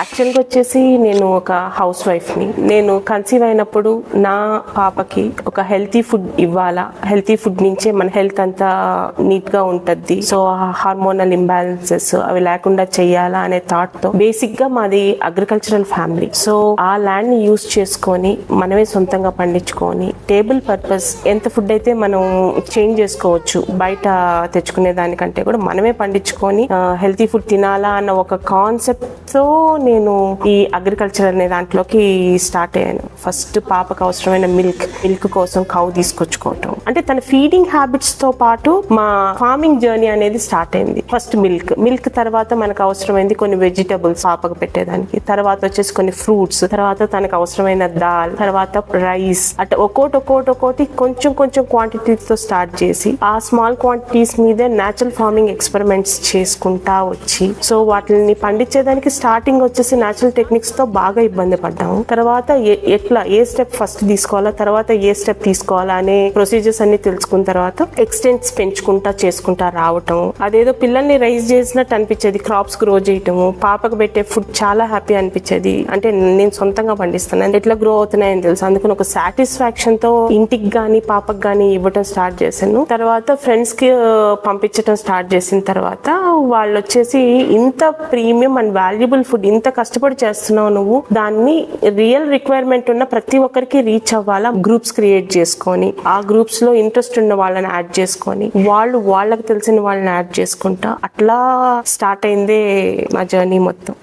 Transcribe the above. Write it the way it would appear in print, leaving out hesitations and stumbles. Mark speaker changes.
Speaker 1: యాక్చువల్గా వచ్చేసి నేను ఒక హౌస్ వైఫ్ని. నేను కన్సీవ్ అయినప్పుడు నా పాపకి ఒక హెల్తీ ఫుడ్ ఇవ్వాలా, హెల్తీ ఫుడ్ నుంచే మన హెల్త్ అంతా నీట్గా ఉంటుంది, సో హార్మోనల్ ఇంబ్యాలెన్సెస్ అవి లేకుండా చెయ్యాలా అనే థాట్తో బేసిక్గా మాది అగ్రికల్చరల్ ఫ్యామిలీ. సో ఆ ల్యాండ్ని యూస్ చేసుకొని మనమే సొంతంగా పండించుకొని టేబుల్ పర్పస్ ఎంత ఫుడ్ అయితే మనం చేంజ్ చేసుకోవచ్చు, బయట తెచ్చుకునే దానికంటే కూడా మనమే పండించుకొని హెల్తీ ఫుడ్ తినాలా అన్న ఒక కాన్సెప్ట్తో నేను ఈ అగ్రికల్చర్ అనే దాంట్లోకి స్టార్ట్ అయ్యాను. ఫస్ట్ పాపకు అవసరమైన మిల్క్ కోసం కౌ తీసుకొచ్చుకోవటం, అంటే తన ఫీడింగ్ హ్యాబిట్స్ తో పాటు మా ఫార్మింగ్ జర్నీ అనేది స్టార్ట్ అయింది. ఫస్ట్ మిల్క్ తర్వాత మనకు అవసరమైంది కొన్ని వెజిటబుల్స్ పాపకు పెట్టేదానికి, తర్వాత వచ్చేసి కొన్ని ఫ్రూట్స్, తర్వాత తనకు అవసరమైన దాల్, తర్వాత రైస్, అట్లా ఒక్కోటి కొంచెం క్వాంటిటీతో స్టార్ట్ చేసి ఆ స్మాల్ క్వాంటిటీస్ మీదే న్యాచురల్ ఫార్మింగ్ ఎక్స్పెరిమెంట్స్ చేసుకుంటా వచ్చి, సో వాటిని పండించేదానికి స్టార్టింగ్ వచ్చేసి న్యాచురల్ టెక్నిక్స్ తో బాగా ఇబ్బంది పడ్డాము. తర్వాత ఎట్లా ఏ స్టెప్ ఫస్ట్ తీసుకోవాలా, తర్వాత ఏ స్టెప్ తీసుకోవాలా అనే ప్రొసీజర్స్ అన్ని తెలుసుకున్న తర్వాత ఎక్స్టెంట్స్ పెంచుకుంటా చేసుకుంటా రావటం, అదేదో పిల్లల్ని రైజ్ చేసినట్టు అనిపించేది. క్రాప్స్ గ్రో చేయటము, పాపకు పెట్టే ఫుడ్ చాలా హ్యాపీ అనిపించేది. అంటే నేను సొంతంగా పండిస్తున్నాను, ఎట్లా గ్రో అవుతున్నాయని తెలుసు. అందుకని ఒక సాటిస్ఫాక్షన్ తో ఇంటికి గానీ పాపకు గానీ ఇవ్వటం స్టార్ట్ చేశాను. తర్వాత ఫ్రెండ్స్ కి పంపించడం స్టార్ట్ చేసిన తర్వాత వాళ్ళు వచ్చేసి ఇంత ప్రీమియం అండ్ వాల్యుబుల్ ఫుడ్ ఇంత కష్టపడి చేస్తున్నావు నువ్వు, దాన్ని రియల్ రిక్వైర్మెంట్ ఉన్న ప్రతి ఒక్కరికి రీచ్ అవ్వాలా, గ్రూప్స్ క్రియేట్ చేసుకొని ఆ గ్రూప్స్ లో ఇంట్రెస్ట్ ఉన్న వాళ్ళని యాడ్ చేసుకొని వాళ్ళకి తెలిసిన వాళ్ళని యాడ్ చేసుకుంటా అట్లా స్టార్ట్ అయిందే మా జర్నీ మొత్తం.